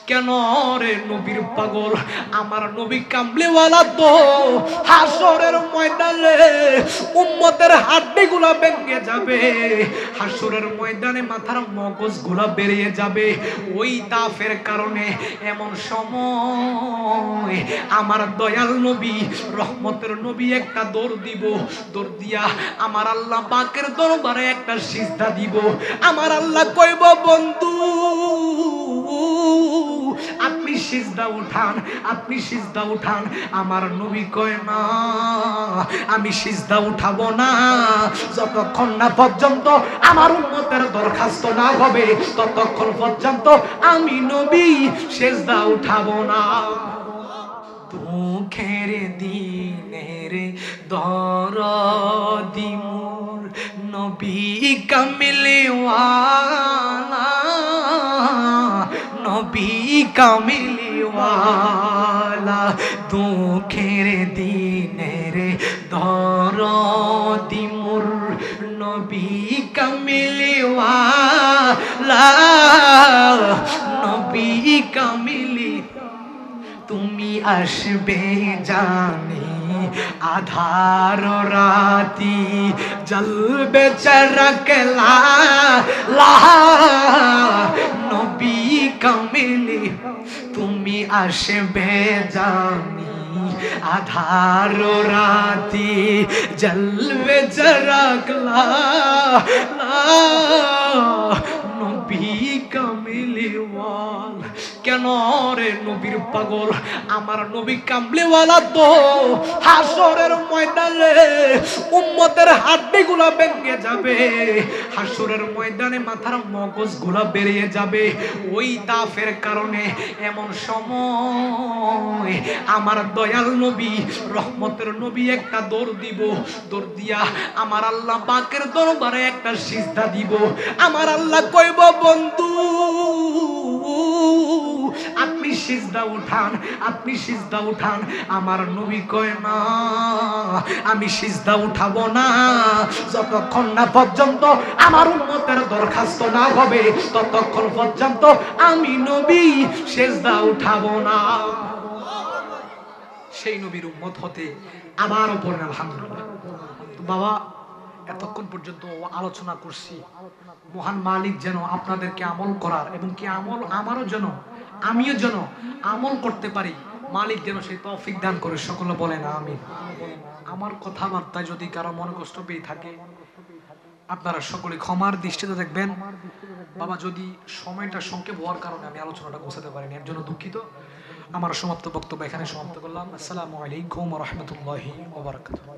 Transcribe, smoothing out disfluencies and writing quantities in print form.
কেন রে নবীর পাগল? আমার নবী কামলিওয়ালা তো হাসরের ময়দানে উম্মতের হাড্ডিগুলা ভেঙে যাবে, হাসরের ময়দানে মাথার মগজগুলা বেরিয়ে যাবে। ওই তাফের কারণে এমন সময় আমার দয়াল নবী রহমতের নবী একটা দৌড় দিব, দৌড় দিয়া আমার আল্লাহ পাকের দরবারে একটা সিজদা দিব। আমার আল্লাহ কইব, বন্ধু আপনি সিজদা উঠান, আপনি সিজদা উঠান। আমার নবী কয় না, আমি সিজদা উঠাবো না যতক্ষণ না পর্যন্ত আমার উম্মতের দরখাস্ত না হবে, ততক্ষণ পর্যন্ত আমি নবী সিজদা উঠাবো না। দুঃখের দিনের দরদি মোর নবী কামিলওয়ালা, নবী কামিলওয়ালা। দুঃখের দিনের দরদি মোর নবী কামিলওয়ালা, নবী কামিলি। তুমি আসবে জানি আধার রাতি, জ্বলবে চরক লা, নবী কামিলি। তুমি আসবে জানি আধার রাতি, জ্বলবে চরক লা, নবী কামিলিওয়ালা। কেন রে নবীর পাগল? আমার নবী কামলিওয়ালা তো হাসরের ময়দানে উম্মতের হাড্ডিগুলা ভেঙে যাবে, হাসরের ময়দানে মাথার মগজগুলা বেরিয়ে যাবে। ওই তাফের কারণে এমন সময় আমার দয়াল নবী রহমতের নবী একটা দৌড় দিব, দৌড় দিয়া আমার আল্লাহ পাকের দরবারে একটা সিজদা দিব। আমার আল্লাহ কইব, বন্ধু আপনি সিজদা উঠান, আপনি সিজদা উঠান। আমার নবী কয় না, আমি সিজদা উঠাবো না যতক্ষণ না পর্যন্ত আমার উম্মতের দরখাস্ত না হবে, ততক্ষণ পর্যন্ত আমি নবী সিজদা উঠাবো না। সেই নবীর উম্মত হতে আবারও পড়েন আলহামদুলিল্লাহ। তো বাবা, এতক্ষণ পর্যন্ত আলোচনা করছি, মহান মালিক যেন আপনাদেরকে আমল করার এবং কি আমল আমারও যেন, আমিও যেন আমল করতে পারি, মালিক যেন সেই তৌফিক দান করে। সকলে বলেন আমিন। আমার কথাবার্তায় যদি কারো মনে কষ্ট পেয়ে থাকে আপনারা সকলে ক্ষমার দৃষ্টিতে দেখবেন। বাবা, যদি সময়টা সংক্ষেপ হওয়ার কারণে আমি আলোচনাটা গোছাতে পারিনি, এর জন্য দুঃখিত। আমার সমাপ্ত বক্তব্য এখানে সমাপ্ত করলাম। আসসালামু আলাইকুম ওয়া রাহমাতুল্লাহি ওয়া বারাকাতুহু।